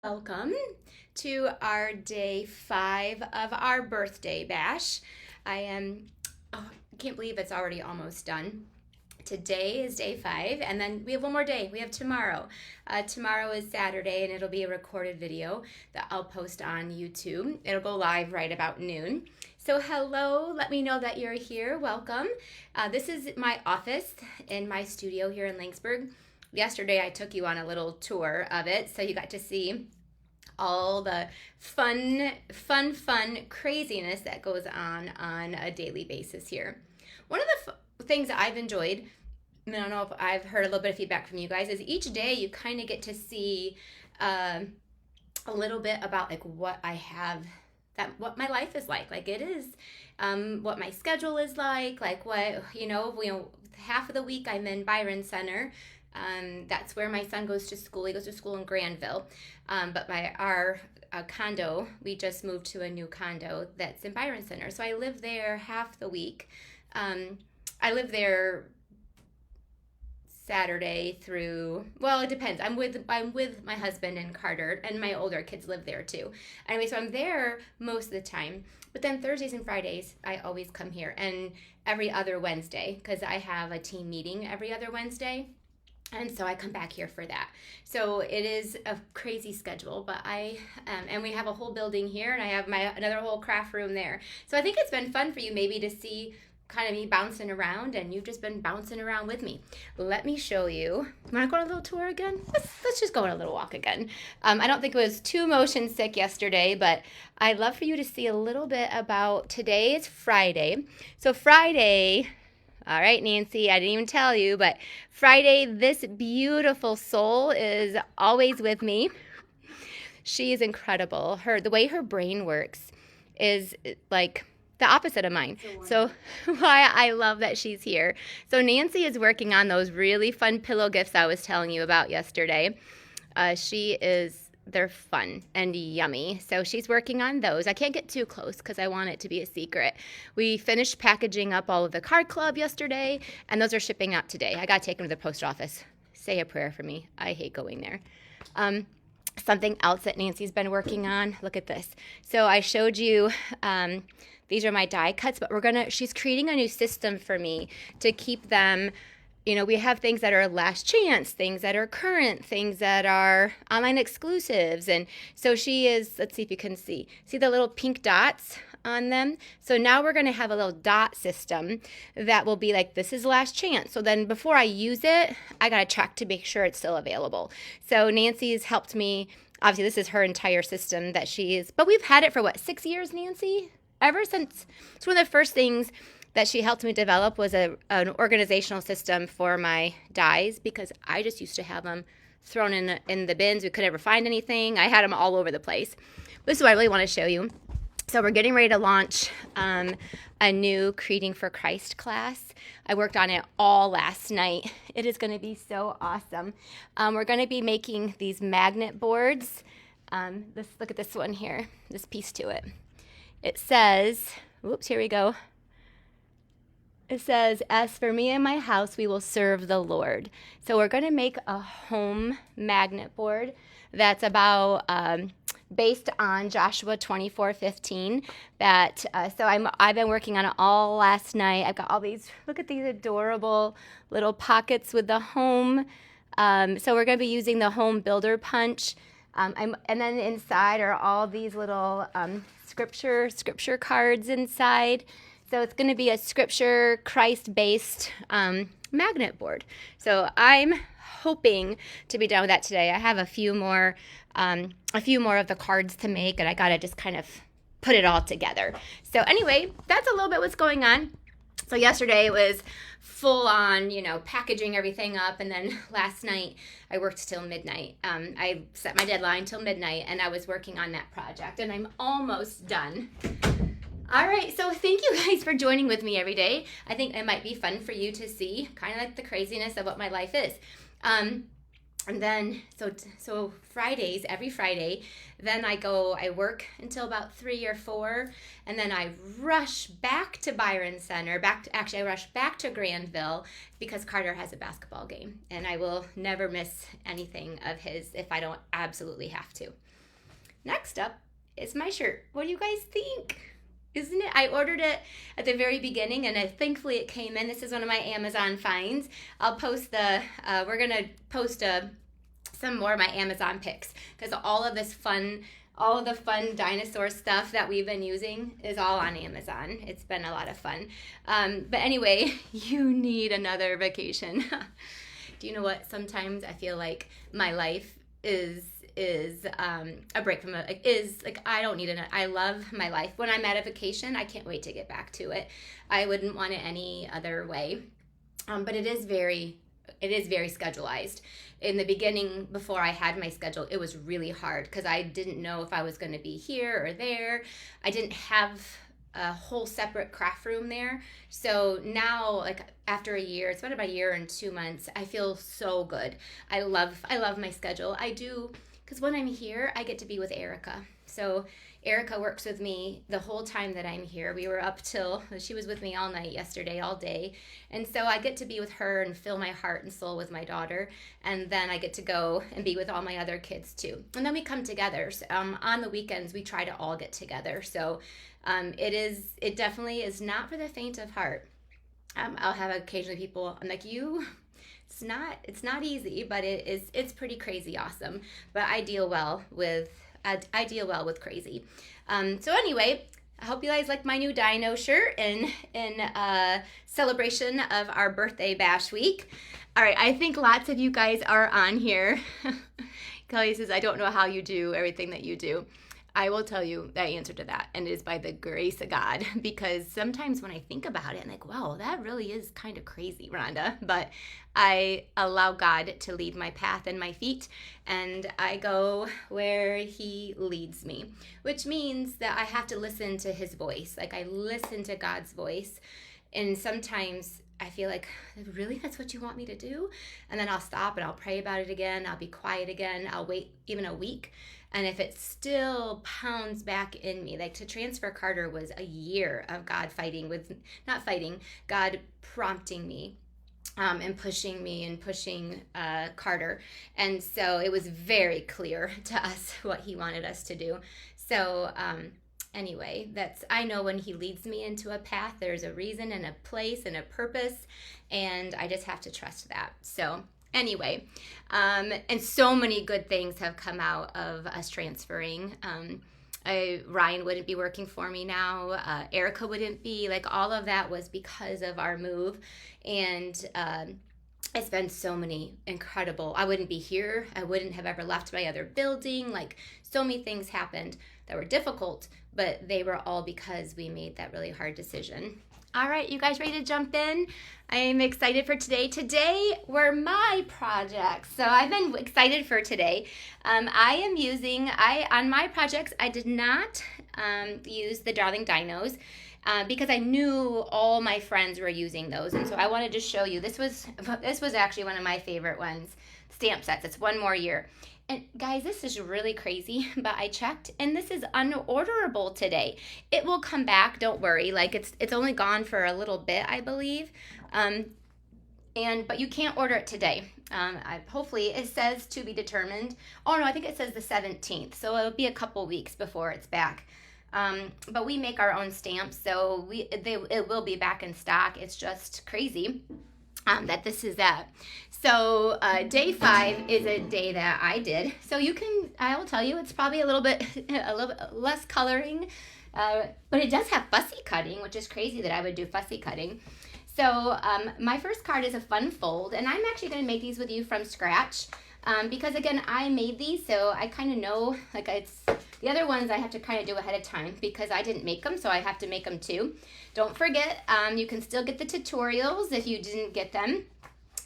Welcome to our day 5 of our birthday bash. I can't believe it's already almost done. Today is day 5, and then we have one more day. We have tomorrow. Tomorrow is Saturday, and it'll be a recorded video that I'll post on YouTube. It'll go live right about noon. So, hello, let me know that you're here. Welcome. This is my office in my studio here in Lynxburg. Yesterday, I took you on a little tour of it, so you got to see all the fun craziness that goes on a daily basis here. One of the things that I've enjoyed, I don't know if I've heard a little bit of feedback from you guys, is each day you kind of get to see a little bit about like what I have, what my life is like it is, what my schedule is like what, half of the week I'm in Byron Center. That's where my son goes to school. He goes to school in Granville. But our condo, we just moved to a new condo that's in Byron Center. So I live there half the week. I live there Saturday through, well, it depends. I'm with my husband and Carter, and my older kids live there too. Anyway, so I'm there most of the time. But then Thursdays and Fridays, I always come here, and every other Wednesday, because I have a team meeting every other Wednesday. And so I come back here for that. So it is a crazy schedule, but and we have a whole building here, and I have another whole craft room there. So I think it's been fun for you maybe to see kind of me bouncing around, and you've just been bouncing around with me. Let me show you. Want to go on a little tour again? Let's just go on a little walk again. I don't think it was too motion sick yesterday, but I'd love for you to see a little bit about today. Is Friday. So Friday. All right, Nancy, I didn't even tell you, but Friday, this beautiful soul is always with me. She is incredible. The way her brain works is like the opposite of mine. So why I love that she's here. So Nancy is working on those really fun pillow gifts I was telling you about yesterday. They're fun and yummy. So she's working on those. I can't get too close because I want it to be a secret. We finished packaging up all of the card club yesterday, and those are shipping out today. I got to take them to the post office. Say a prayer for me. I hate going there. Something else that Nancy's been working on. Look at this. So I showed you, these are my die cuts, but she's creating a new system for me to keep them. We have things that are last chance, things that are current, things that are online exclusives. And so let's see if you can see the little pink dots on them. So now we're going to have a little dot system that will be like, this is last chance. So then before I use it, I got to check to make sure it's still available. So Nancy's helped me. Obviously, this is her entire system but we've had it for 6 years, Nancy? Ever since, it's one of the first things that she helped me develop was an organizational system for my dies, because I just used to have them thrown in the bins. We could never find anything. I had them all over the place. This is what I really want to show you. So we're getting ready to launch a new Creating for Christ class. I worked on it all last night. It is going to be so awesome. We're going to be making these magnet boards. Look at this one here, this piece to it. It says, here we go. It says, as for me and my house, we will serve the Lord. So we're going to make a home magnet board that's about based on Joshua 24:15. I've been working on it all last night. I've got all these, look at these adorable little pockets with the home. So we're going to be using the home builder punch. And then inside are all these little scripture cards inside. So it's going to be a scripture Christ-based magnet board. So I'm hoping to be done with that today. I have a few more of the cards to make, and I got to just kind of put it all together. So anyway, that's a little bit what's going on. So yesterday it was full on, packaging everything up, and then last night I worked till midnight. I set my deadline till midnight, and I was working on that project, and I'm almost done. All right, so thank you guys for joining with me every day. I think it might be fun for you to see kind of like the craziness of what my life is. And then, so Fridays, every Friday, then I work until about 3 or 4, and then I rush back to Byron Center, I rush back to Granville because Carter has a basketball game, and I will never miss anything of his if I don't absolutely have to. next up is my shirt. What do you guys think? Isn't it? I ordered it at the very beginning, and thankfully it came in. This is one of my Amazon finds. I'll post we're going to post some more of my Amazon picks, because all of the fun dinosaur stuff that we've been using is all on Amazon. It's been a lot of fun. But anyway, you need another vacation. Do you know what? Sometimes I feel like my life is a break from I don't need it. I love my life. When I'm at a vacation, I can't wait to get back to it. I wouldn't want it any other way. But it is very schedulized. In the beginning, before I had my schedule, it was really hard because I didn't know if I was going to be here or there. I didn't have a whole separate craft room there. So now, like after a year, it's been about a year and 2 months, I feel so good. I love my schedule. I do, because when I'm here, I get to be with Erica. So Erica works with me the whole time that I'm here. We were up till, she was with me all night yesterday, all day. And so I get to be with her and fill my heart and soul with my daughter. And then I get to go and be with all my other kids too. And then we come together. So, on the weekends, we try to all get together. So it definitely is not for the faint of heart. I'll have occasionally people, I'm like, it's not easy, but it's pretty crazy awesome. But I deal well with crazy. So anyway, I hope you guys like my new dino shirt in celebration of our birthday bash week. All right, I think lots of you guys are on here. Kelly says, I don't know how you do everything that you do. I will tell you the answer to that, and it is by the grace of God, because sometimes when I think about it, I'm like, wow, that really is kind of crazy, Rhonda. But I allow God to lead my path and my feet, and I go where he leads me, which means that I have to listen to his voice. Like, I listen to God's voice, and sometimes I feel like, really, that's what you want me to do? And then I'll stop and I'll pray about it again. I'll be quiet again. I'll wait even a week. And if it still pounds back in me, like to transfer Carter was a year of God God prompting me and pushing Carter. And so it was very clear to us what he wanted us to do. So anyway, I know when he leads me into a path, there's a reason and a place and a purpose, and I just have to trust that. So anyway, and so many good things have come out of us transferring. Ryan wouldn't be working for me now. Erica wouldn't be. Like, all of that was because of our move. And it's been so many incredible. I wouldn't be here. I wouldn't have ever left my other building. Like, so many things happened that were difficult, but they were all because we made that really hard decision. All right, you guys ready to jump in? I'm excited for today. Today were my projects. So I've been excited for today. On my projects, I did not use the Darling Dinos because I knew all my friends were using those. And so I wanted to show you. This was actually one of my favorite ones, stamp sets. It's one more year. And guys, this is really crazy, but I checked and this is unorderable today. It will come back, don't worry. Like, it's only gone for a little bit, I believe. But you can't order it today. Hopefully it says to be determined. Oh no, I think it says the 17th. So it'll be a couple weeks before it's back. But we make our own stamps, so it will be back in stock. It's just crazy. That this is that. So day 5 is a day that I did. So I will tell you, it's probably a little bit less coloring, but it does have fussy cutting, which is crazy that I would do fussy cutting. So my first card is a fun fold, and I'm actually going to make these with you from scratch. Because again, I made these, so I kind of know, like, the other ones I have to kind of do ahead of time because I didn't make them, so I have to make them too. Don't forget, you can still get the tutorials if you didn't get them.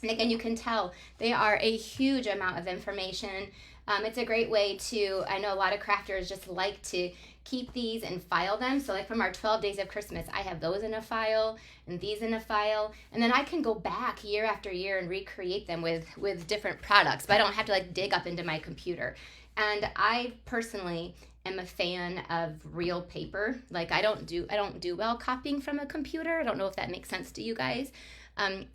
And again, you can tell they are a huge amount of information. It's a great way to, I know a lot of crafters just like to keep these and file them. So like from our 12 days of Christmas, I have those in a file and these in a file. And then I can go back year after year and recreate them with different products, but I don't have to like dig up into my computer. And I personally am a fan of real paper. Like I don't do well copying from a computer. I don't know if that makes sense to you guys.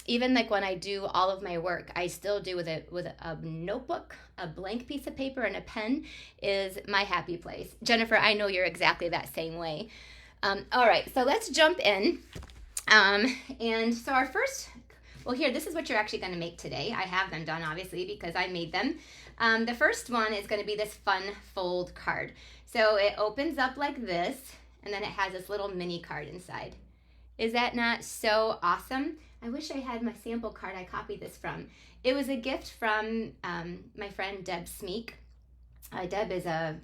Even like when I do all of my work, I still do with a notebook, a blank piece of paper, and a pen is my happy place. Jennifer, I know you're exactly that same way. All right, so let's jump in. And so our first, well, here, this is what you're actually going to make today. I have them done, obviously, because I made them. The first one is going to be this fun fold card. So it opens up like this, and then it has this little mini card inside. Is that not so awesome? I wish I had my sample card I copied this from. It was a gift from my friend Deb Smeek. Deb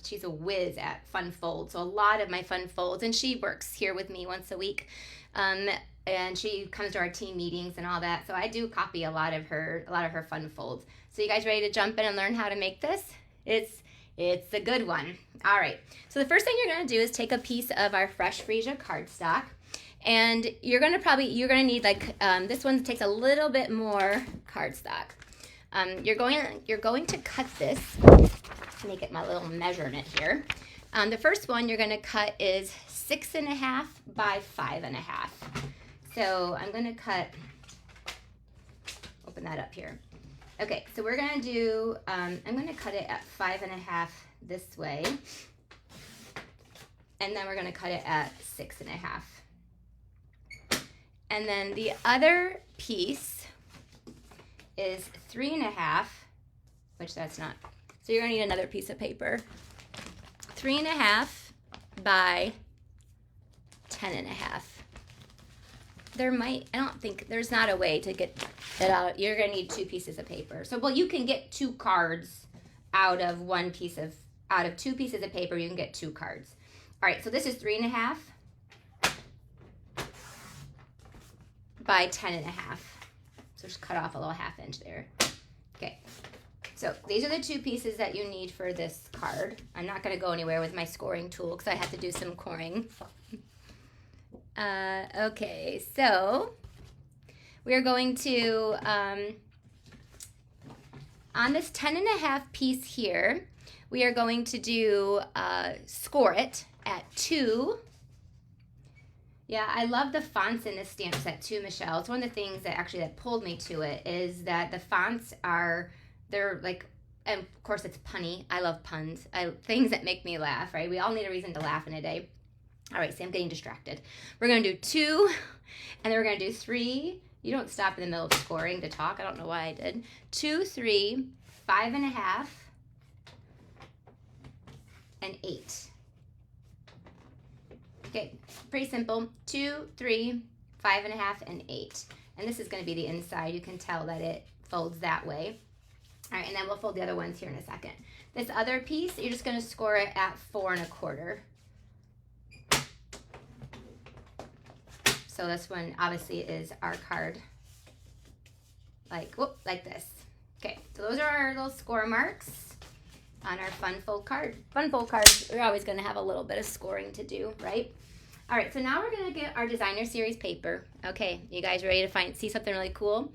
she's a whiz at fun folds, so a lot of my fun folds, and she works here with me once a week, and she comes to our team meetings and all that. So I do copy a lot of her fun folds. So you guys ready to jump in and learn how to make this? It's a good one. All right. So the first thing you're gonna do is take a piece of our fresh freesia cardstock, and you're gonna need like this one takes a little bit more cardstock. You're going to cut this. Let me get my little measurement here. The first one you're going to cut is 6.5 by 5.5. So I'm going to cut, open that up here. Okay, so we're going to do, I'm going to cut it at 5.5 this way. And then we're going to cut it at 6.5. And then the other piece is 3.5, which that's not. So you're gonna need another piece of paper. 3.5 by 10.5. There's not a way to get it out. You're gonna need 2 pieces of paper. So, well, you can get 2 cards out of 2 pieces of paper, you can get 2 cards. All right, so this is 3.5 by 10.5. So just cut off a little 1/2 inch there. Okay, so these are the 2 pieces that you need for this card. I'm not going to go anywhere with my scoring tool because I have to do some coring. Okay, so we're going to, on this 10.5 piece here, we are going to do score it at 2. Yeah, I love the fonts in this stamp set too, Michelle. It's one of the things that pulled me to it is that the fonts they're like, and of course it's punny. I love puns. Things that make me laugh, right? We all need a reason to laugh in a day. All right, so I'm getting distracted. We're going to do 2, and then we're going to do 3. You don't stop in the middle of scoring to talk. I don't know why I did. 2, 3, 5.5, and 8. Okay, pretty simple. 2, 3, 5.5, and 8. And this is going to be the inside. You can tell that it folds that way. All right, and then we'll fold the other ones here in a second. This other piece, you're just going to score it at 4.25. So this one obviously is our card, like this. Okay, so those are our little score marks on our fun fold card. Fun fold cards, we're always going to have a little bit of scoring to do, right? All right, so now we're going to get our designer series paper. Okay, you guys ready to see something really cool?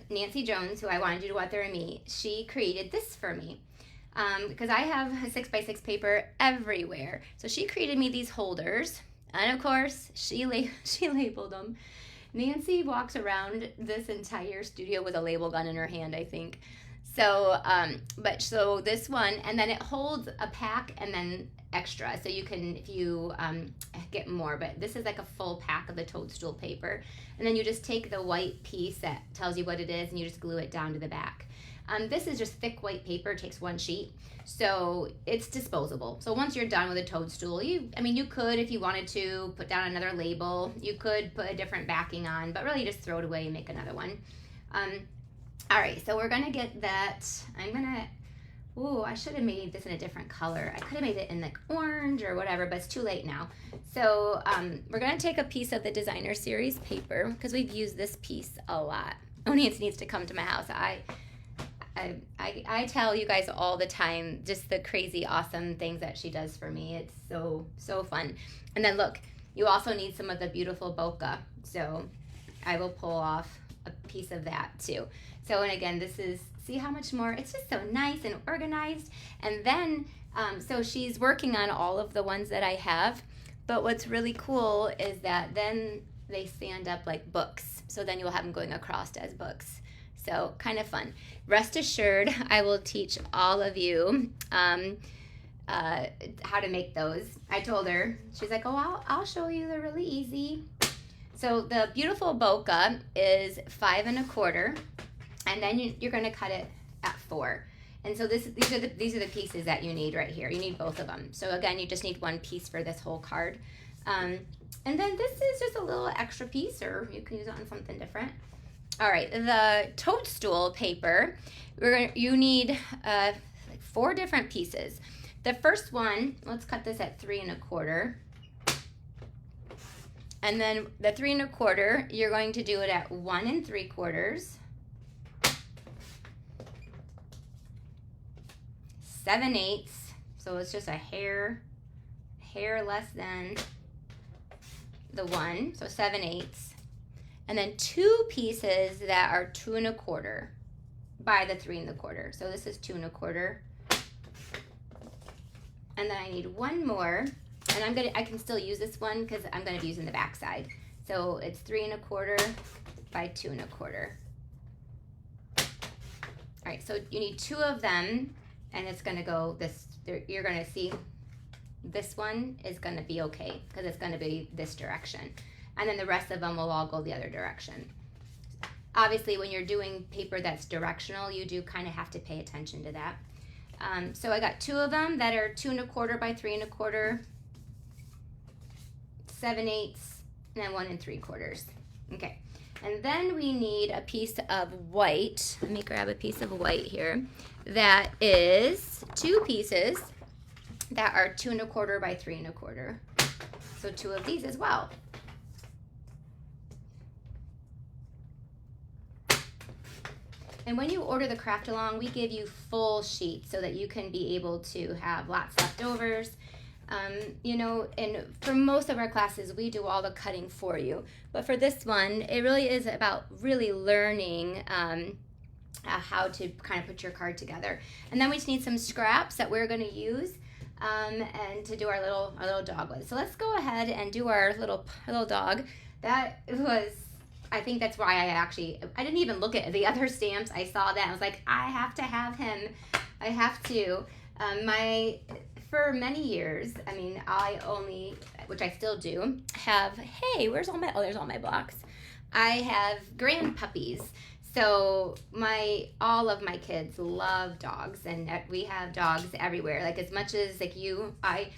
Nancy Jones, who I wanted you to watch there and me, she created this for me because I have a 6x6 paper everywhere. So she created me these holders, and of course she labeled them. Nancy walks around this entire studio with a label gun in her hand, I think. So, so this one, and then it holds a pack and then extra. So you can, if you get more, but this is like a full pack of the toadstool paper. And then you just take the white piece that tells you what it is and you just glue it down to the back. This is just thick white paper, it takes 1 sheet. So it's disposable. So once you're done with a toadstool, you could, if you wanted to, put down another label. You could put a different backing on, but really just throw it away and make another one. All right, so we're gonna get that. I should have made this in a different color. I could have made it in like orange or whatever, but it's too late now. So we're gonna take a piece of the designer series paper because we've used this piece a lot. Oh, Nancy needs to come to my house. I tell you guys all the time just the crazy awesome things that she does for me. It's so fun. And then look, you also need some of the beautiful bokeh. So I will pull off a piece of that too. So, and again, this is, see how much more, it's just so nice and organized. And then, so she's working on all of the ones that I have. But what's really cool is that then they stand up like books. So then you'll have them going across as books. So kind of fun. Rest assured, I will teach all of you how to make those. I told her, she's like, oh, I'll show you. They're really easy. So the beautiful bokeh is 5 1/4, and then you're going to cut it at 4. And so these are the pieces that you need right here. You need both of them. So again, you just need one piece for this whole card. And then this is just a little extra piece, or you can use it on something different. All right, the toadstool paper, you need like 4 different pieces. The first one, let's cut this at 3 1/4. And then the 3 1/4, you're going to do it at 1 3/4, 7/8, so it's just a hair less than the 1, so 7/8, and then 2 pieces that are 2 1/4 by the 3 1/4. So this is 2 1/4, and then I need one more, and I can still use this one because I'm gonna be using the back side. So it's 3 1/4 by 2 1/4. All right, so you need 2 of them, and it's gonna go this. You're gonna see this one is gonna be okay because it's gonna be this direction, and then the rest of them will all go the other direction. Obviously, when you're doing paper that's directional, you do kind of have to pay attention to that. So I got 2 of them that are 2 1/4 by 3 1/4, 7/8, and then 1 3/4. Okay, and then we need a piece of white. Let me grab a piece of white here. That is 2 pieces that are 2 1/4 by 3 1/4. So 2 of these as well. And when you order the craft along, we give you full sheets so that you can be able to have lots leftovers. You know, and for most of our classes, we do all the cutting for you. But for this one, it really is about really learning how to kind of put your card together. And then we just need some scraps that we're going to use and to do our little dog with. So let's go ahead and do our little dog. That was, I think that's why I didn't even look at the other stamps. I saw that. I was like, I have to have him. I have to. For many years, I mean, I only, which I still do, have, hey, there's all my blocks. I have grand puppies. So all of my kids love dogs, and we have dogs everywhere. Like as much as like I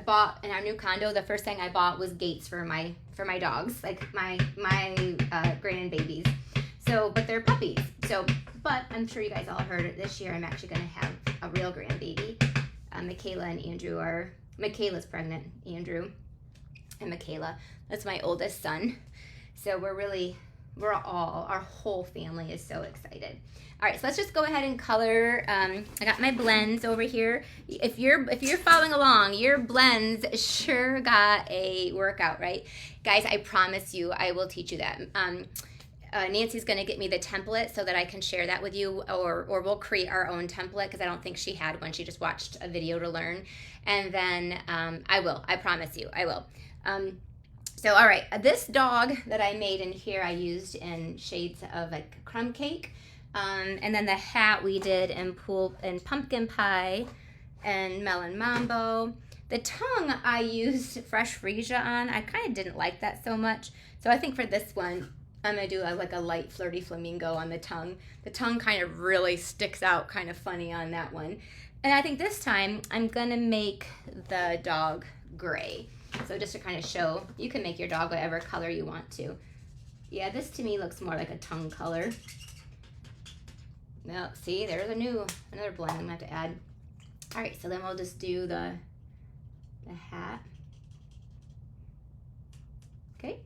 bought in our new condo, the first thing I bought was gates for my dogs, like my grandbabies. So, but they're puppies. So, but I'm sure you guys all heard it. This year I'm actually going to have a real grandbaby. Michaela and Andrew Michaela's pregnant, Andrew and Michaela. That's my oldest son. So our whole family is so excited. All right, so let's just go ahead and color. I got my blends over here. If you're following along, your blends sure got a workout, right? Guys, I promise you, I will teach you that. Nancy's going to get me the template so that I can share that with you, or we'll create our own template because I don't think she had one. She just watched a video to learn. And then I promise you, I will. So, all right, this dog that I made in here, I used in shades of like crumb cake. And then the hat we did in pumpkin pie and melon mambo. The tongue I used fresh freesia on. I kind of didn't like that so much. So I think for this one, I'm going to do like a light flirty flamingo on the tongue. The tongue kind of really sticks out kind of funny on that one. And I think this time I'm going to make the dog gray. So just to kind of show, you can make your dog whatever color you want to. Yeah, this to me looks more like a tongue color. Now, see, there's another blend I'm going to have to add. All right, so then we'll just do the hat. Okay.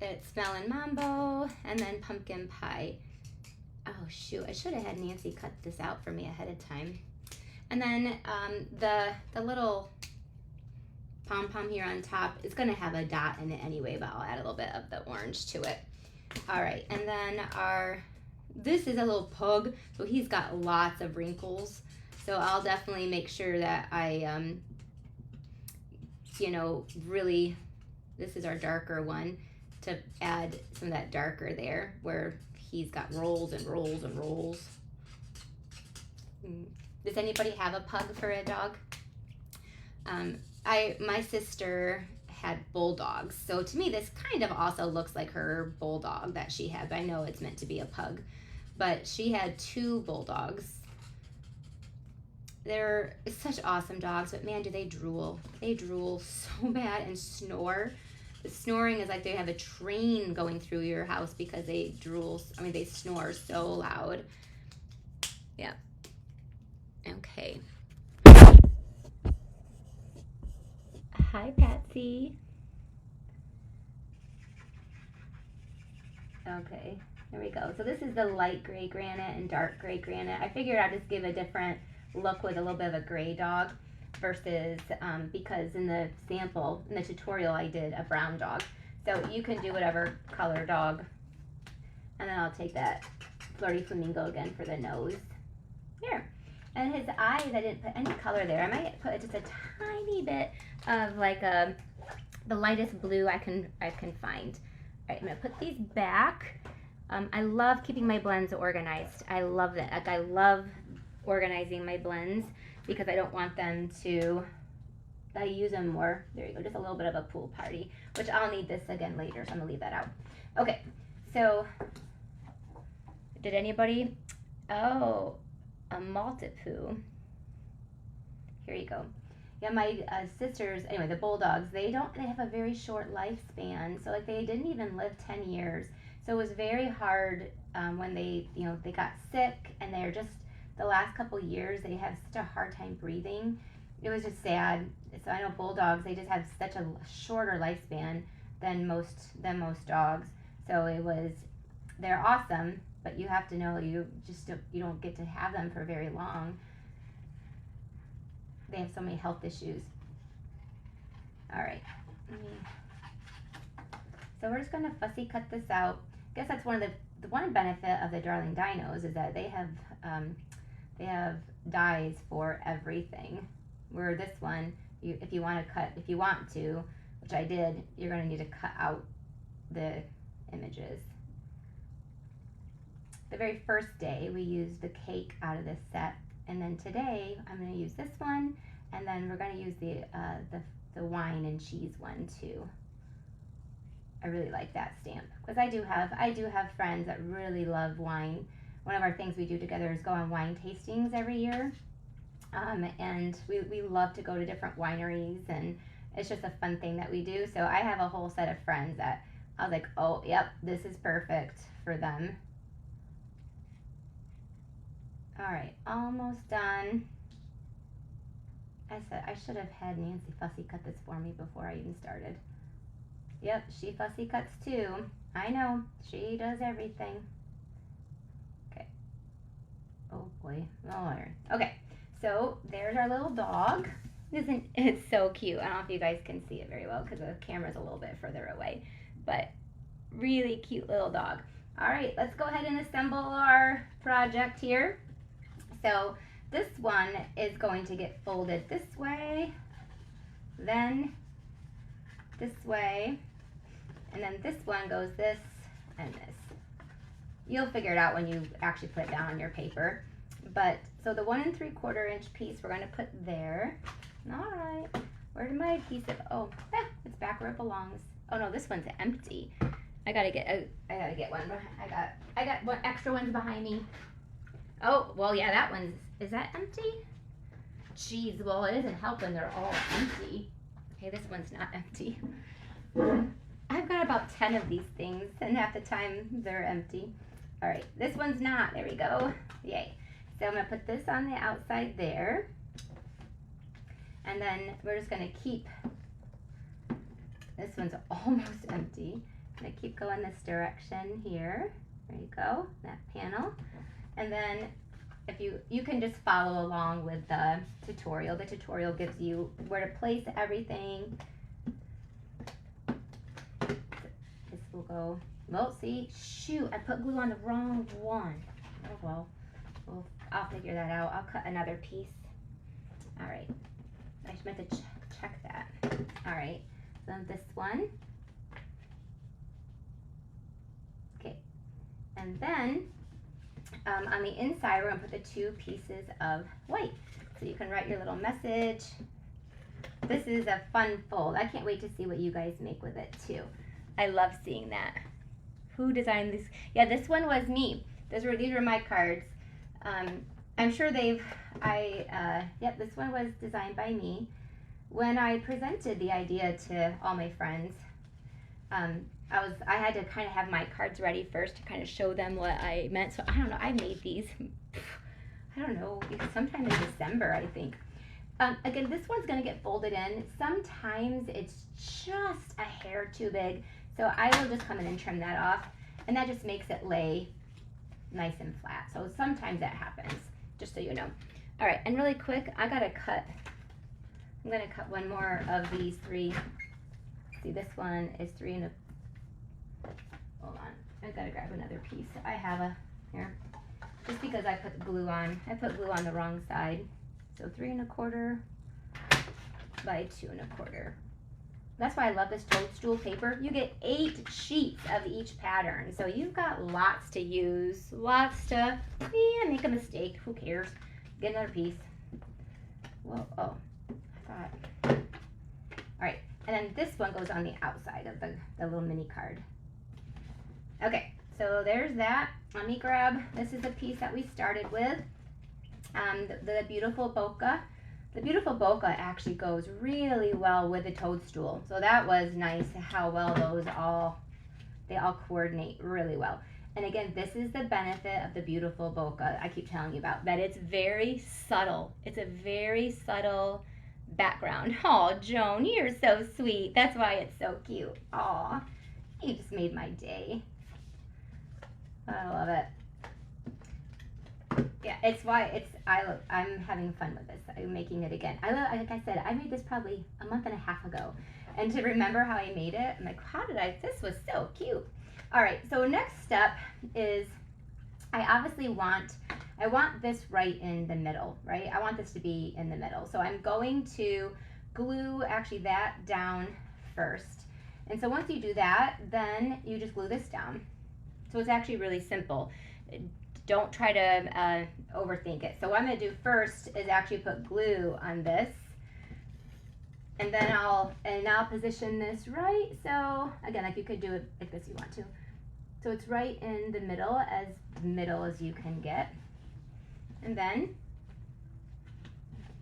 It's melon mambo and then pumpkin pie. Oh shoot, I should have had Nancy cut this out for me ahead of time. And then the little pom-pom here on top is gonna have a dot in it anyway, but I'll add a little bit of the orange to it. All right, and then this is a little pug, so he's got lots of wrinkles. So I'll definitely make sure that I, really This is our darker one to add some of that darker there where he's got rolls and rolls and rolls. Does anybody have a pug for a dog? My sister had bulldogs, so to me this kind of also looks like her bulldog that she had, but I know it's meant to be a pug. But she had 2 bulldogs. They're such awesome dogs, but man, do they drool. They drool so bad and snore. The snoring is like they have a train going through your house because they drool. I mean, they snore so loud. Yeah. Okay. Hi, Patsy. Okay, there we go. So this is the light gray granite and dark gray granite. I figured I'd just give a different look with a little bit of a gray dog versus, because in the sample, in the tutorial, I did a brown dog. So you can do whatever color dog. And then I'll take that Flirty Flamingo again for the nose. Here. And his eyes, I didn't put any color there. I might put just a tiny bit of like the lightest blue I can find. All right, I'm gonna put these back. I love keeping my blends organized. I love that. Like, I love organizing my blends because I don't want them to, I use them more. There you go, just a little bit of a pool party, which I'll need this again later, so I'm gonna leave that out. Okay, so did anybody, oh, a Maltipoo. Here you go. Yeah, my sisters, anyway, the bulldogs, they have a very short lifespan. So like they didn't even live 10 years. So it was very hard when they got sick, and they're just, the last couple years, they have such a hard time breathing. It was just sad. So I know bulldogs, they just have such a shorter lifespan than most dogs. So they're awesome, but you have to know you don't get to have them for very long. They have so many health issues. All right. So we're just gonna fussy cut this out. I guess that's one of the one benefit of the Darling Dinos is that they have dies for everything. Where this one, if you want to, which I did, you're gonna need to cut out the images. The very first day we used the cake out of this set. And then today I'm going to use this one, and then we're going to use the wine and cheese one too. I really like that stamp because I do have friends that really love wine. One of our things we do together is go on wine tastings every year, and we love to go to different wineries, and it's just a fun thing that we do. So I have a whole set of friends that I was like, oh, yep, this is perfect for them. All right, almost done. I said I should have had Nancy fussy cut this for me before I even started. Yep, she fussy cuts too. I know, she does everything. Okay. Oh boy, oh, okay. So there's our little dog. Isn't it so cute? I don't know if you guys can see it very well because the camera's a little bit further away, but really cute little dog. All right, let's go ahead and assemble our project here. So this one is going to get folded this way, then this way, and then this one goes this and this. You'll figure it out when you actually put it down on your paper. But so the 1 3/4 inch piece we're going to put there. All right, where did my piece of? Oh, it's back where it belongs. Oh no, this one's empty. I gotta get one. I got one extra ones behind me. Oh, well, yeah, that one's, is that empty? Jeez, well, it isn't helping, they're all empty. Okay, this one's not empty. I've got about 10 of these things, and half the time they're empty. All right, this one's not, there we go. Yay. So I'm gonna put this on the outside there. And then we're just gonna keep, this one's almost empty. I'm gonna keep going this direction here. There you go, that panel. And then if you can just follow along with the tutorial. The tutorial gives you where to place everything. This will go, well, see, shoot, I put glue on the wrong one. Oh, well, I'll figure that out. I'll cut another piece. All right, I just meant to check that. All right, so this one, on the inside, we're gonna put the 2 pieces of white. So you can write your little message. This is a fun fold. I can't wait to see what you guys make with it too. I love seeing that. Who designed this? Yeah, this one was me. These were my cards. I'm sure yep, this one was designed by me. When I presented the idea to all my friends, I had to kind of have my cards ready first to kind of show them what I meant. So I don't know, I made these, I don't know, sometime in December, I think. Again, this one's gonna get folded in. Sometimes it's just a hair too big, so I will just come in and trim that off, and that just makes it lay nice and flat. So sometimes that happens, just so you know. All right, and really quick, I'm gonna cut one more of these 3. See, this one is 3 and a, hold on, I gotta grab another piece. I have here, just because I put glue on the wrong side. So 3 1/4 by 2 1/4. That's why I love this toadstool paper. You get 8 sheets of each pattern. So you've got lots to use, lots to, make a mistake, who cares? Get another piece. Whoa, oh, I thought. All right, and then this one goes on the outside of the little mini card. Okay, so there's that. Let me grab, this is the piece that we started with. The beautiful bokeh. The beautiful bokeh actually goes really well with the toadstool. So that was nice how well they all coordinate really well. And again, this is the benefit of the beautiful bokeh I keep telling you about, that it's very subtle. It's a very subtle background. Oh, Joan, you're so sweet. That's why it's so cute. Aw, you just made my day. I love it. Yeah, it's why I'm having fun with this. I'm making it again. Like I said, I made this probably a month and a half ago. And to remember how I made it, I'm like, this was so cute. All right, so next step is I want this right in the middle, right? I want this to be in the middle. So I'm going to glue actually that down first. And so once you do that, then you just glue this down. So it's actually really simple. Don't try to overthink it. So what I'm gonna do first is actually put glue on this, and then I'll position this right. So again, like you could do it like this if you want to. So it's right in the middle as you can get, and then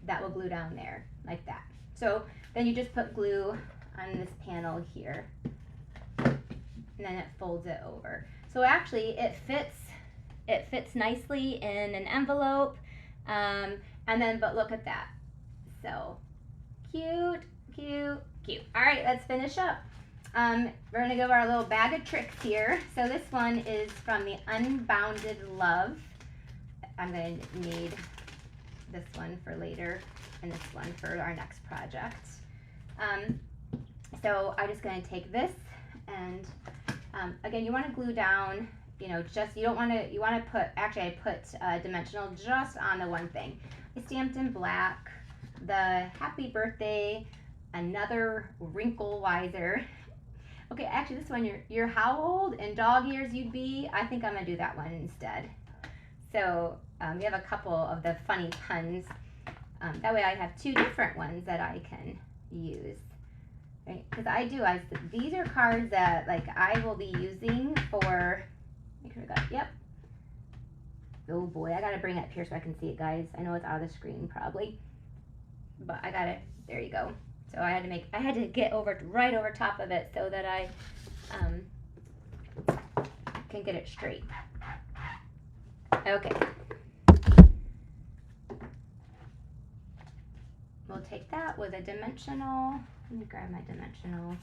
that will glue down there like that. So then you just put glue on this panel here, and then it folds it over. So actually it fits nicely in an envelope, and then, but look at that. So cute, cute, cute. All right, let's finish up. We're gonna go over our little bag of tricks here. So this one is from the Unbounded Love. I'm gonna need this one for later and this one for our next project. So I'm just gonna take this and again, you wanna glue down, you want to put, actually I put dimensional just on the one thing. I stamped in black, the happy birthday, another wrinkle wiser. Okay, actually this one, you're how old in dog years you'd be? I think I'm gonna do that one instead. So we have a couple of the funny puns. That way I have 2 different ones that I can use. Right? Because these are cards that like I will be using for, make sure I got, yep. Oh boy, I gotta bring it up here so I can see it, guys. I know it's out of the screen probably, but I got it, there you go. So I had to get right over top of it so that I can get it straight. Okay. We'll take that with a dimensional. Let me grab my dimensionals.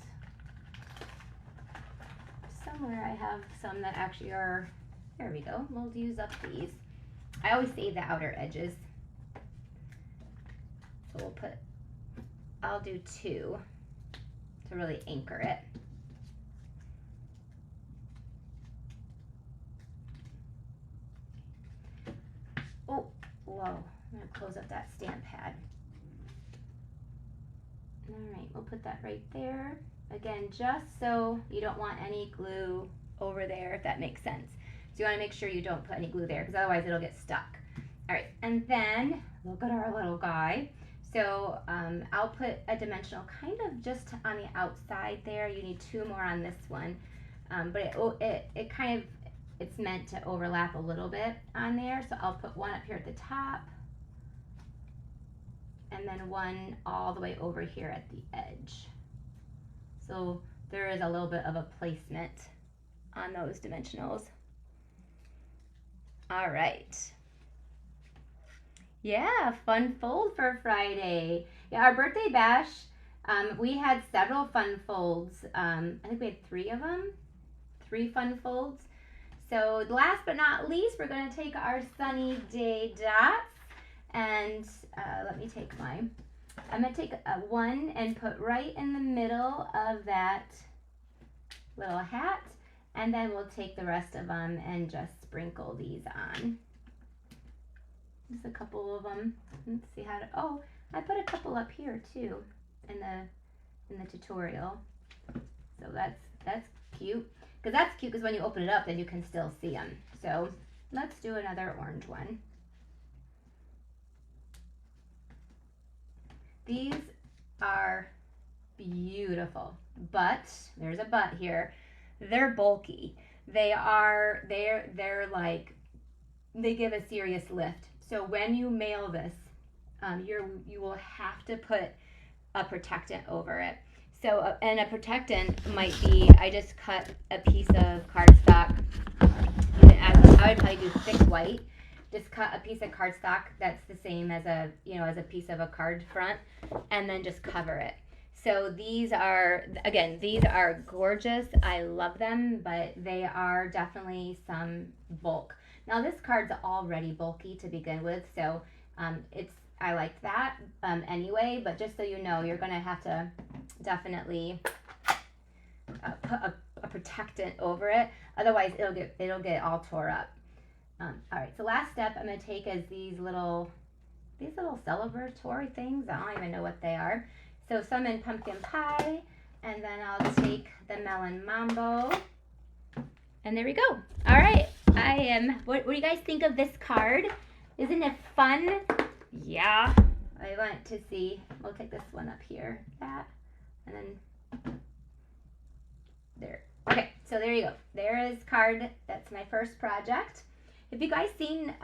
Somewhere I have some that actually are, there we go. We'll use up these. I always save the outer edges. So I'll do 2 to really anchor it. Oh, whoa, I'm gonna close up that stamp pad. All right, we'll put that right there. Again, just so you don't want any glue over there, if that makes sense. So you want to make sure you don't put any glue there because otherwise it'll get stuck. All right, and then look at our little guy. So I'll put a dimensional kind of just on the outside there. You need 2 more on this one, but it kind of, it's meant to overlap a little bit on there. So I'll put 1 up here at the top, and then 1 all the way over here at the edge. So there is a little bit of a placement on those dimensionals. All right. Yeah, fun fold for Friday. Yeah, our birthday bash, we had several fun folds. I think we had 3 of them, 3 fun folds. So last but not least, we're going to take our sunny day dots, and let me take mine. I'm going to take 1 and put right in the middle of that little hat, and then we'll take the rest of them and just sprinkle these on. Just a couple of them. Let's see how to, oh, I put a couple up here too in the tutorial. So that's cute. Because that's cute because when you open it up, then you can still see them. So let's do another orange one. These are beautiful, but there's a but here. They're bulky. They're like, they give a serious lift. So when you mail this, you will have to put a protectant over it. So, and a protectant might be, I just cut a piece of cardstock. I would probably do thick white. Just cut a piece of cardstock that's the same as a piece of a card front, and then just cover it. So these are gorgeous. I love them, but they are definitely some bulk. Now this card's already bulky to begin with, so I liked that anyway, but just so you know, you're gonna have to definitely put a protectant over it, otherwise it'll get all tore up. All right, so last step I'm gonna take is these little celebratory things. I don't even know what they are. So some in pumpkin pie, and then I'll take the melon mambo, and there we go. All right. What do you guys think of this card? Isn't it fun? Yeah. I want to see, we'll take this one up here, that, and then there. Okay, so there you go. There is card, that's my first project. If you guys seen,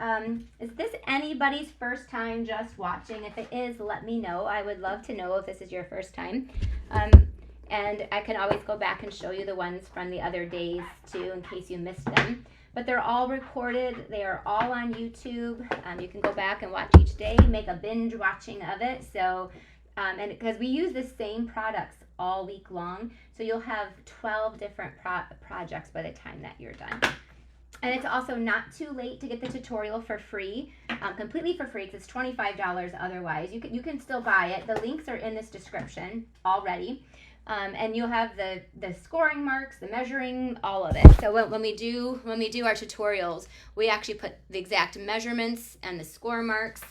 is this anybody's first time just watching? If it is, let me know. I would love to know if this is your first time. And I can always go back and show you the ones from the other days too, in case you missed them. But they're all recorded. They are all on YouTube. You can go back and watch each day, make a binge watching of it. So, and because we use the same products all week long, so you'll have 12 different projects by the time that you're done. And it's also not too late to get the tutorial for free, completely for free, because it's $25 otherwise. You can still buy it. The links are in this description already. And you'll have the scoring marks, the measuring, all of it. So when we do our tutorials, we actually put the exact measurements and the score marks,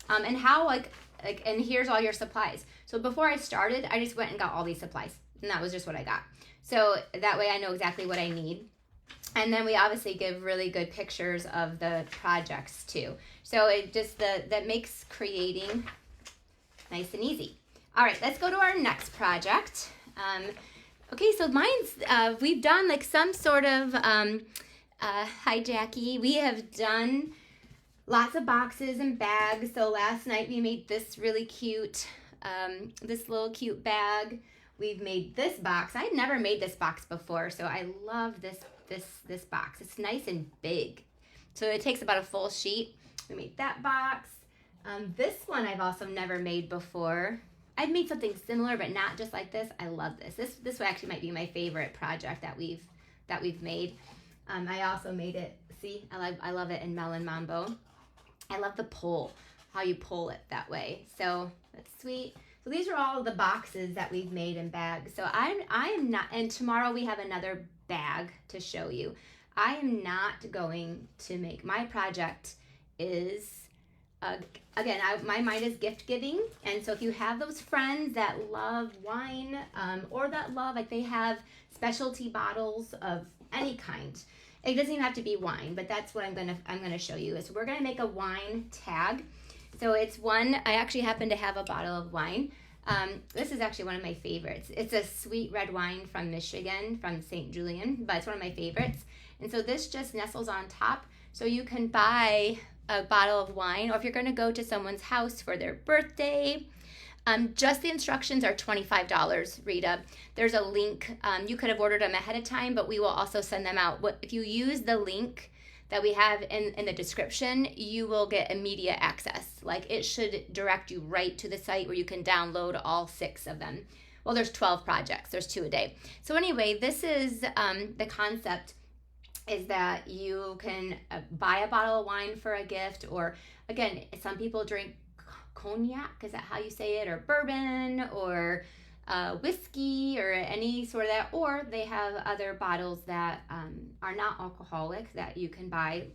and how and here's all your supplies. So before I started, I just went and got all these supplies, and that was just what I got. So that way I know exactly what I need. And then we obviously give really good pictures of the projects too. So it just that makes creating nice and easy. All right, let's go to our next project. Okay, so mine's, we've done like some sort of, hi Jackie, we have done lots of boxes and bags. So last night we made this really cute, this little cute bag. We've made this box. I'd never made this box before, so I love this box. It's nice and big. So it takes about a full sheet. We made that box. This one I've also never made before. I've made something similar, but not just like this. I love this. This actually might be my favorite project that we've made. I also made it. See, I love it in Melon Mambo. I love the pull, how you pull it that way. So that's sweet. So these are all the boxes that we've made in bags. So I am not, and tomorrow we have another bag to show you. I am not going to make, my project is, again, my mind is gift giving. And so if you have those friends that love wine, or that love, like they have specialty bottles of any kind, It doesn't even have to be wine, but that's what I'm gonna show you. Is we're gonna make a wine tag. So it's one, I actually happen to have a bottle of wine. This is actually one of my favorites. It's a sweet red wine from Michigan, from St. Julian, but it's one of my favorites. And so this just nestles on top. So you can buy a bottle of wine, or if you're gonna go to someone's house for their birthday, just the instructions are $25, Rita. There's a link. You could have ordered them ahead of time, but we will also send them out. If you use the link that we have in the description, you will get immediate access. Like, it should direct you right to the site where you can download all 6 of them. Well, there's 12 projects. There's 2 a day. So anyway, this is the concept is that you can buy a bottle of wine for a gift, or again, some people drink cognac, is that how you say it, or bourbon, or whiskey, or any sort of that, or they have other bottles that are not alcoholic that you can buy.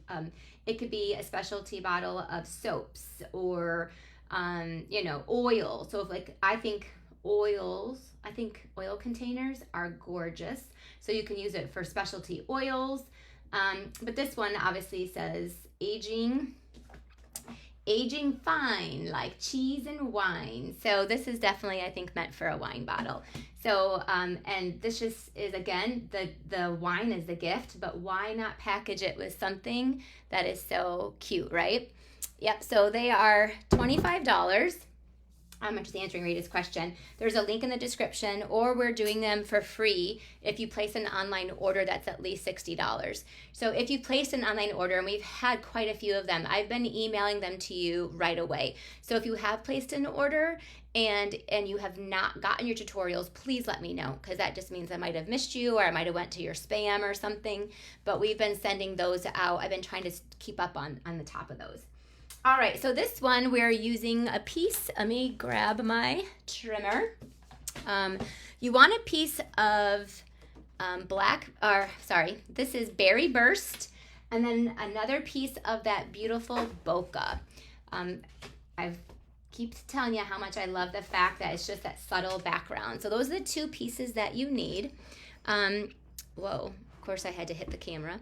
It could be a specialty bottle of soaps, or oil. So if I think oil containers are gorgeous, so you can use it for specialty oils. But this one obviously says aging fine, like cheese and wine. So this is definitely, I think, meant for a wine bottle. So, and this just is, again, the wine is the gift, but why not package it with something that is so cute, right? Yep, so they are $25. I'm just answering Rita's question. There's a link in the description, or we're doing them for free if you place an online order that's at least $60. So if you place an online order, and we've had quite a few of them, I've been emailing them to you right away. So if you have placed an order and you have not gotten your tutorials, please let me know, because that just means I might have missed you, or I might have went to your spam or something. But we've been sending those out. I've been trying to keep up on the top of those. All right, so this one we're using a piece. Let me grab my trimmer. You want a piece of this is Berry Burst, and then another piece of that beautiful bokeh. I've keep telling you how much I love the fact that it's just that subtle background. So those are the 2 pieces that you need. Whoa, of course I had to hit the camera.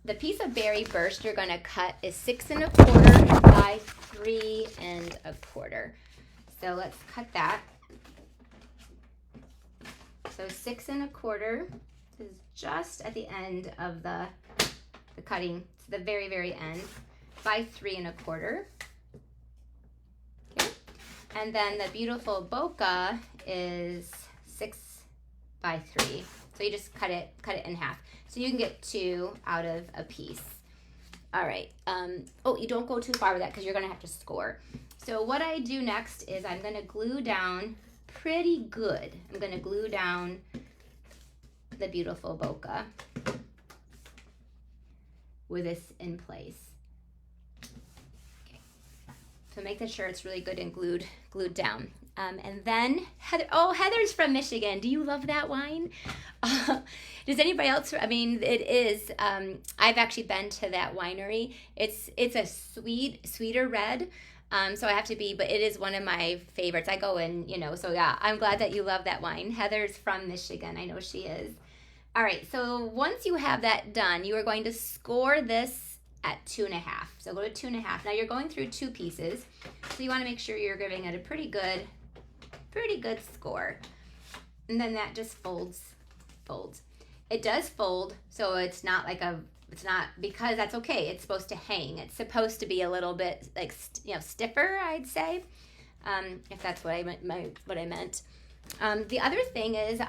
The piece of Berry Burst you're going to cut is 6 1/4 by 3 1/4. So let's cut that. So 6 1/4 is just at the end of the cutting, to the very, very end, by 3 1/4. Okay. And then the beautiful bokeh is 6 by 3. So you just cut it in half. So you can get 2 out of a piece. All right. You don't go too far with that, because you're going to have to score. So what I do next is I'm going to glue down pretty good. I'm going to glue down the beautiful bokeh with this in place. Okay. So make sure it's really good and glued down. And then Heather's from Michigan. Do you love that wine? Does anybody else? I mean, it is. I've actually been to that winery. It's a sweeter red. So I have to be, but it is one of my favorites. I go in, so yeah, I'm glad that you love that wine. Heather's from Michigan. I know she is. All right. So once you have that done, you are going to score this at 2 1/2. So go to 2 1/2. Now you're going through 2 pieces. So you want to make sure you're giving it a pretty good score. And then that just folds. It does fold, so it's not because that's okay. It's supposed to hang. It's supposed to be a little bit like stiffer, I'd say, if that's what I meant. The other thing is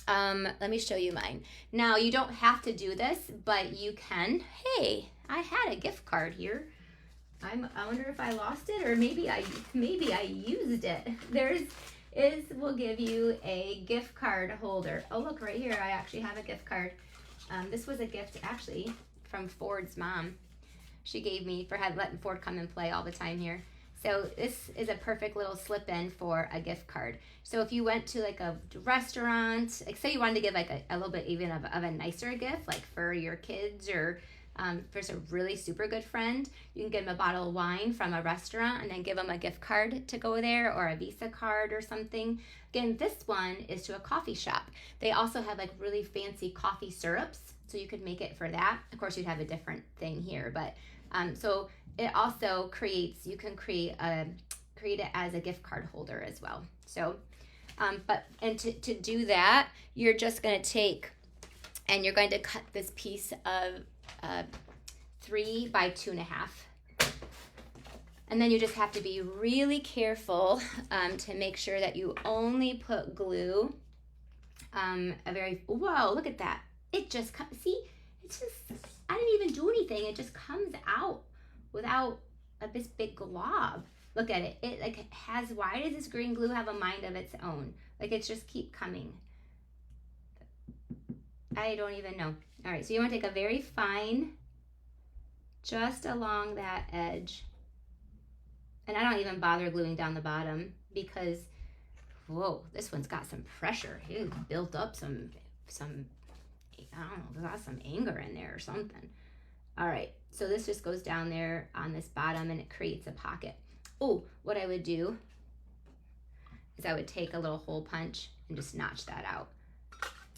let me show you mine. Now you don't have to do this, but you can. Hey, I had a gift card here. I wonder if I lost it, or maybe I used it. We'll give you a gift card holder. Oh, look right here. I actually have a gift card. This was a gift actually from Ford's mom. She gave me for letting Ford come and play all the time here. So this is a perfect little slip-in for a gift card. So if you went to like a restaurant, like say you wanted to give like a little bit even of a nicer gift, like for your kids, or If it's a really super good friend, you can give them a bottle of wine from a restaurant and then give them a gift card to go there, or a Visa card or something. Again, this one is to a coffee shop. They also have like really fancy coffee syrups, so you could make it for that. Of course, you'd have a different thing here, but so it also creates, you can create it as a gift card holder as well. So, to do that, you're just going to take, and you're going to cut this piece of 3 by 2.5. And then you just have to be really careful to make sure that you only put glue. Whoa, look at that. It just, see, it's just, I didn't even do anything. It just comes out without this big glob. Look at it. It like has, why does this green glue have a mind of its own? Like it's just keep coming. I don't even know. All right, so you want to take a very fine, just along that edge. And I don't even bother gluing down the bottom because, whoa, this one's got some pressure. It's built up some, I don't know, got some anger in there or something. All right, so this just goes down there on this bottom and it creates a pocket. Oh, what I would do is I would take a little hole punch and just notch that out.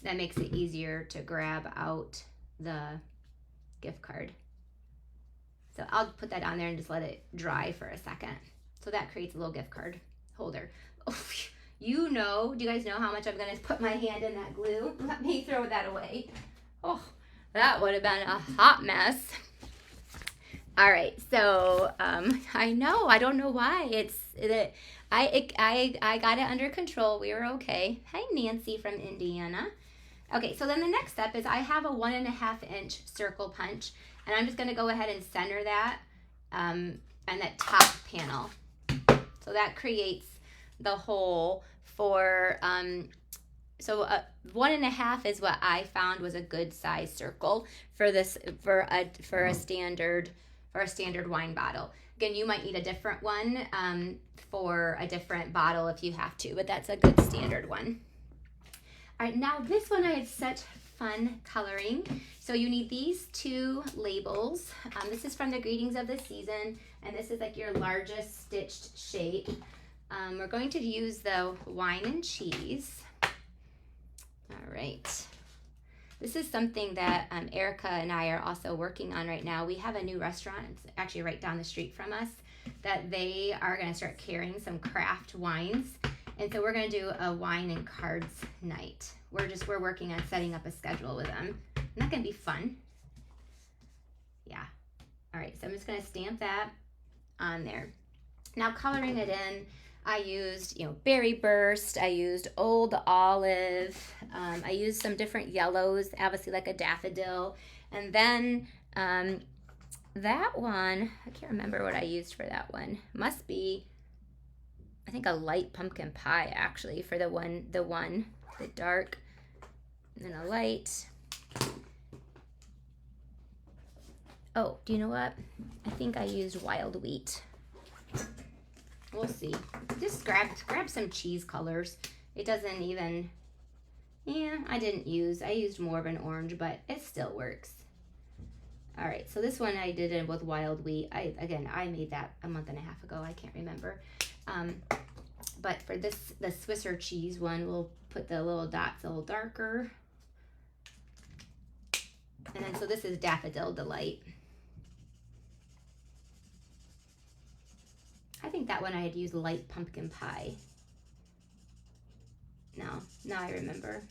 That makes it easier to grab out the gift card. So I'll put that on there and just let it dry for a second. So that creates a little gift card holder. Oh, you know, do you guys know how much I'm gonna put my hand in that glue? Let me throw that away. Oh, that would have been a hot mess. All right, so I know, I don't know why. I got it under control. We were okay. Hi, Nancy from Indiana. Okay, so then the next step is I have a 1.5 inch circle punch, and I'm just gonna go ahead and center that and that top panel. So that creates the hole for, 1.5 is what I found was a good size circle for this, for a standard wine bottle. Again, you might need a different one for a different bottle if you have to, but that's a good standard one. All right, now this one I had such fun coloring. So you need these 2 labels. This is from the Greetings of the Season, and this is like your largest stitched shape. We're going to use the wine and cheese. All right. This is something that Erica and I are also working on right now. We have a new restaurant, it's actually right down the street from us, that they are gonna start carrying some craft wines. And so we're gonna do a wine and cards night. We're working on setting up a schedule with them. And that's gonna be fun. Yeah. All right, so I'm just gonna stamp that on there. Now coloring it in, I used, Berry Burst, I used Old Olive, I used some different yellows, obviously like a daffodil. And then that one, I can't remember what I used for that one. Must be, I think a light pumpkin pie actually for the dark, and then a light. Oh, do you know what? I think I used wild wheat. We'll see. Just grab some cheese colors. It doesn't even, I used more of an orange, but it still works. All right, so this one I did it with wild wheat. I made that a month and a half ago. I can't remember. But for the Swisser cheese one, we'll put the little dots a little darker. And then, so this is Daffodil Delight. I think that one I had used light pumpkin pie. Now I remember.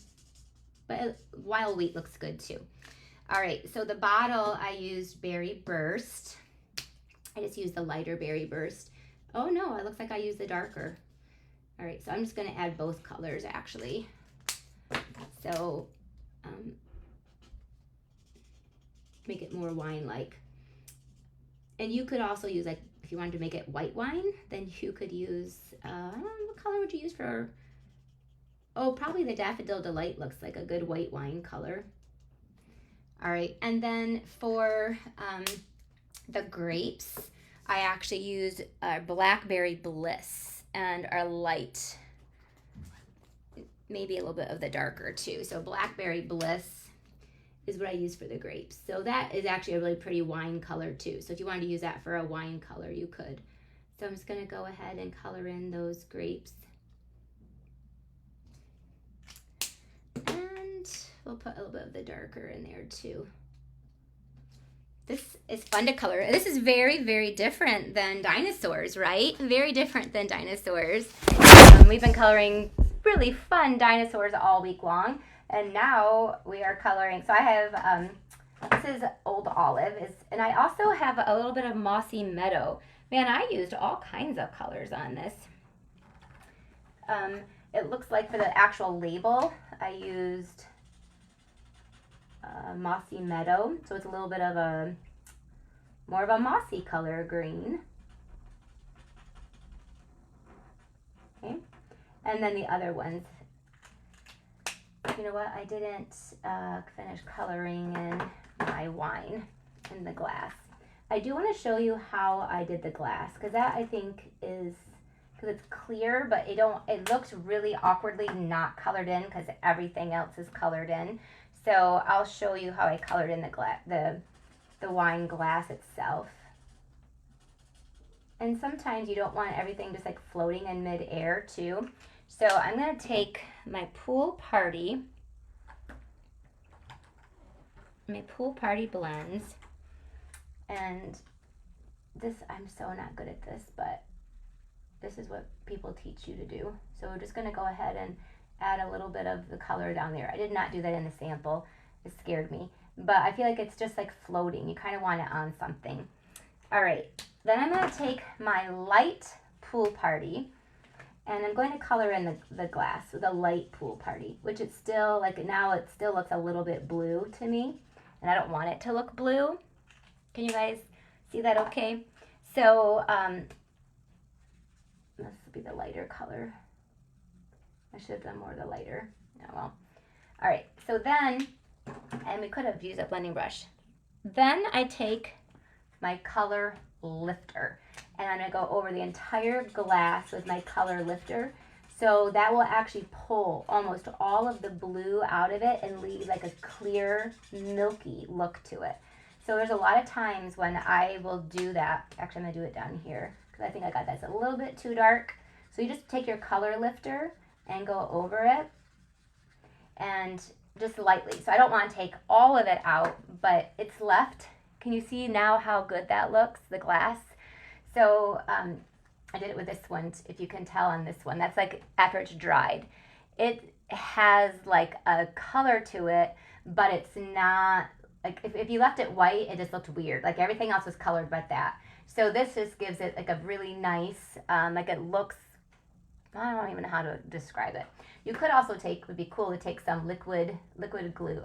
But wild wheat looks good too. All right, so the bottle I used Berry Burst. I just used the lighter Berry Burst. Oh no, it looks like I used the darker. All right, so I'm just gonna add both colors actually. So make it more wine-like. And you could also use, like, if you wanted to make it white wine, then you could use, I don't know, what color would you use for, oh, probably the Daffodil Delight looks like a good white wine color. All right, and then for the grapes, I actually used Blackberry Bliss and our light, maybe a little bit of the darker too. So Blackberry Bliss is what I use for the grapes. So that is actually a really pretty wine color too. So if you wanted to use that for a wine color, you could. So I'm just gonna go ahead and color in those grapes. And we'll put a little bit of the darker in there too. This is fun to color. This is very, very different than dinosaurs, right? Very different than dinosaurs. We've been coloring really fun dinosaurs all week long. And now we are coloring. So I have, this is Old Olive. And I also have a little bit of Mossy Meadow. Man, I used all kinds of colors on this. It looks like for the actual label, I used Mossy Meadow, so it's a little bit of a more of a mossy color green. Okay, and then the other ones, you know what, I didn't finish coloring in my wine in the glass. I do want to show you how I did the glass, because that I think is, because it's clear, but it looks really awkwardly not colored in because everything else is colored in. So I'll show you how I colored in the wine glass itself. And sometimes you don't want everything just like floating in midair too. So I'm gonna take my Pool Party blends, and this, I'm so not good at this, but this is what people teach you to do. So we're just gonna go ahead and add a little bit of the color down there. I did not do that in the sample. It scared me. But I feel like it's just like floating. You kind of want it on something. All right. Then I'm going to take my light Pool Party, and I'm going to color in the glass with a light Pool Party, which it's still, like now it still looks a little bit blue to me. And I don't want it to look blue. Can you guys see that okay? So this will be the lighter color. I should have done more of the lighter. Oh well. All right, so then, and we could have used a blending brush. Then I take my color lifter, and I'm gonna go over the entire glass with my color lifter. So that will actually pull almost all of the blue out of it and leave like a clear, milky look to it. So there's a lot of times when I will do that. Actually, I'm gonna do it down here because I think I got that. It's a little bit too dark. So you just take your color lifter and go over it, and just lightly. So I don't want to take all of it out, but it's left. Can you see now how good that looks, the glass? So I did it with this one, if you can tell on this one. That's like after it's dried. It has like a color to it, but it's not, like if you left it white, it just looked weird. Like everything else was colored but that. So this just gives it like a really nice, like it looks, I don't even know how to describe it. You could also take, would be cool to take some liquid glue,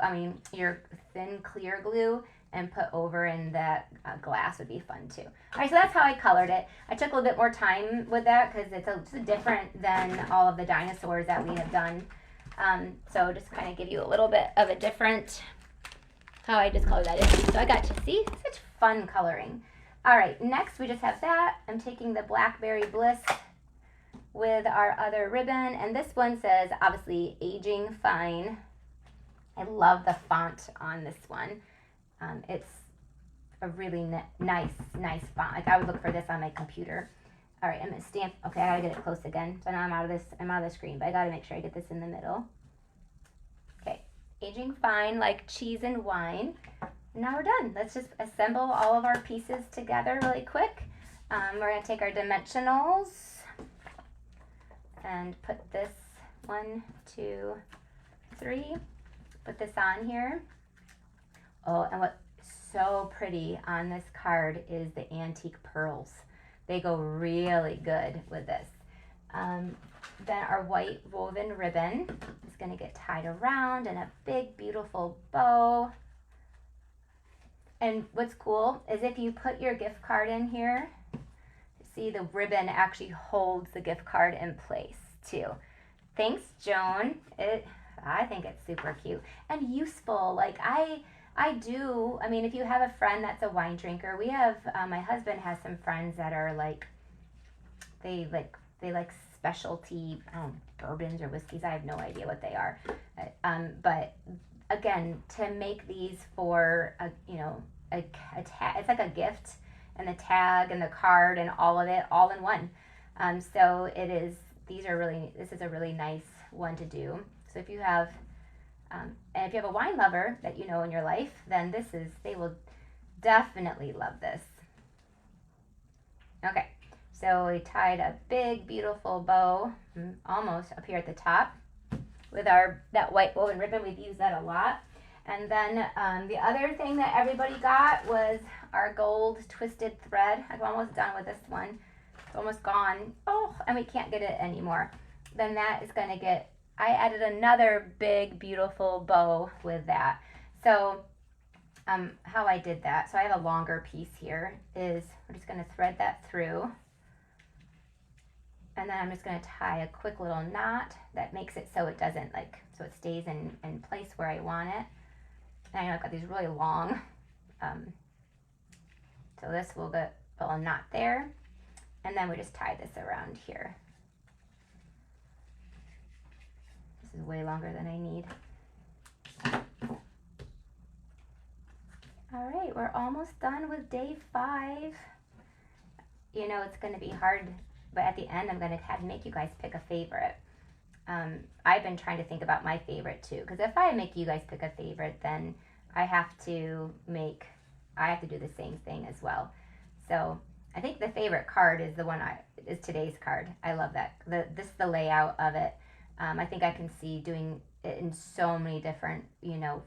your thin clear glue, and put over in that glass would be fun too. All right, so that's how I colored it. I took a little bit more time with that because it's different than all of the dinosaurs that we have done. So just kind of give you a little bit of a different, how I just colored that in. So I got to see such fun coloring. All right, next we just have that. I'm taking the Blackberry Bliss with our other ribbon, and this one says obviously aging fine. I love the font on this one. It's a really nice font. Like I would look for this on my computer. All right, I'm gonna stamp. Okay, I gotta get it close again. So now I'm out of the screen, but I gotta make sure I get this in the middle. Okay, aging fine like cheese and wine. Now we're done. Let's just assemble all of our pieces together really quick. We're gonna take our dimensionals and put this 1, 2, 3. Put this on here. Oh, and what's so pretty on this card is the antique pearls. They go really good with this. Then our white woven ribbon is going to get tied around in a big, beautiful bow. And what's cool is if you put your gift card in here, see the ribbon actually holds the gift card in place too. Thanks, Joan. I think it's super cute and useful. Like if you have a friend that's a wine drinker, we have, my husband has some friends that are like, they like specialty, bourbons or whiskeys. I have no idea what they are. But again, to make these for a tag, it's like a gift, and the tag and the card and all of it all in one. So it is. This is a really nice one to do. So if you have, and if you have a wine lover that you know in your life, then they will definitely love this. Okay, so we tied a big, beautiful bow almost up here at the top with that white woven ribbon. We've used that a lot. And then the other thing that everybody got was our gold twisted thread. I'm almost done with this one. It's almost gone. Oh, and we can't get it anymore. Then that is going to get, I added another big, beautiful bow with that. So how I did that, so I have a longer piece here, is we're just going to thread that through. And then I'm just going to tie a quick little knot that makes it so it doesn't so it stays in place where I want it. And I've got these really long, so this will get a little knot there. And then we just tie this around here. This is way longer than I need. All right, we're almost done with day 5. You know, it's going to be hard, but at the end, I'm going to have to make you guys pick a favorite. I've been trying to think about my favorite too, because if I make you guys pick a favorite, then I have to do the same thing as well. So I think the favorite card is is today's card. I love that. The layout of it. I think I can see doing it in so many different,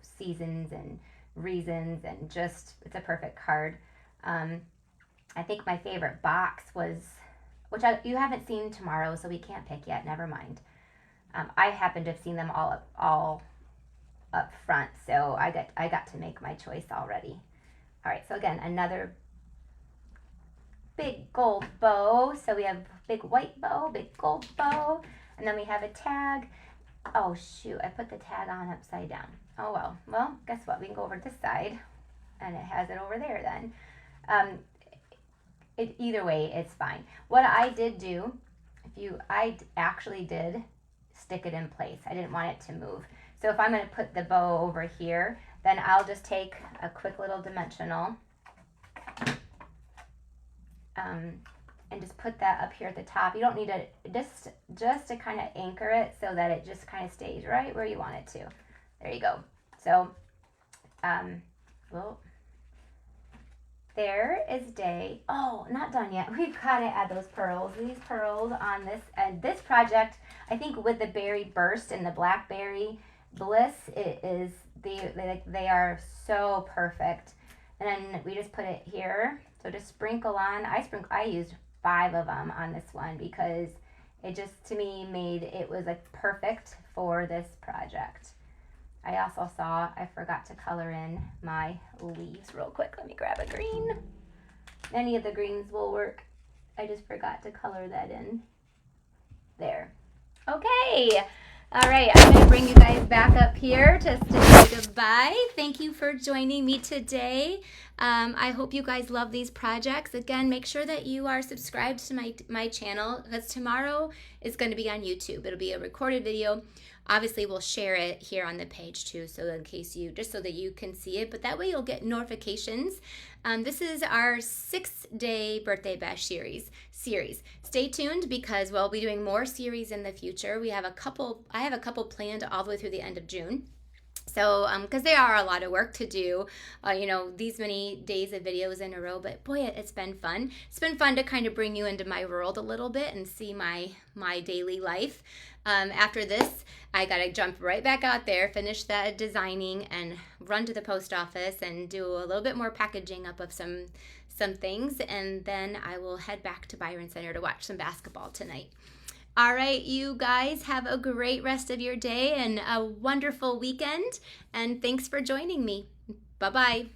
seasons and reasons, and just, it's a perfect card. I think my favorite box was, you haven't seen tomorrow, so we can't pick yet. Never mind. I happen to have seen them all up front, so I got to make my choice already. All right, so again, another big gold bow. So we have big white bow, big gold bow, and then we have a tag. Oh shoot, I put the tag on upside down. Oh well. Well, guess what? We can go over to this side, and it has it over there then. Either way, it's fine. What I did do, I actually did stick it in place. I didn't want it to move. So if I'm going to put the bow over here, then I'll just take a quick little dimensional and just put that up here at the top. You don't need to, just to kind of anchor it so that it just kind of stays right where you want it to. There you go. So, there is day, not done yet. We've got to add those pearls. These pearls on this project, I think with the berry burst and the blackberry bliss, they are so perfect. And then we just put it here. So just sprinkle on. I used 5 of them on this one because it just, to me, it was perfect for this project. I also I forgot to color in my leaves real quick. Let me grab a green. Any of the greens will work. I just forgot to color that in there. Okay. All right, I'm going to bring you guys back up here just to say goodbye. Thank you for joining me today. I hope you guys love these projects. Again, make sure that you are subscribed to my channel, because tomorrow is going to be on YouTube. It'll be a recorded video. Obviously, we'll share it here on the page too, so in case just so that you can see it, but that way you'll get notifications. This is our 6-day birthday bash series. Stay tuned, because we'll be doing more series in the future. I have a couple planned all the way through the end of June. So, because they are a lot of work to do, these many days of videos in a row, but boy, it's been fun. It's been fun to kind of bring you into my world a little bit and see my daily life. After this, I got to jump right back out there, finish that designing, and run to the post office and do a little bit more packaging up of some things, and then I will head back to Byron Center to watch some basketball tonight. All right, you guys have a great rest of your day and a wonderful weekend, and thanks for joining me. Bye-bye.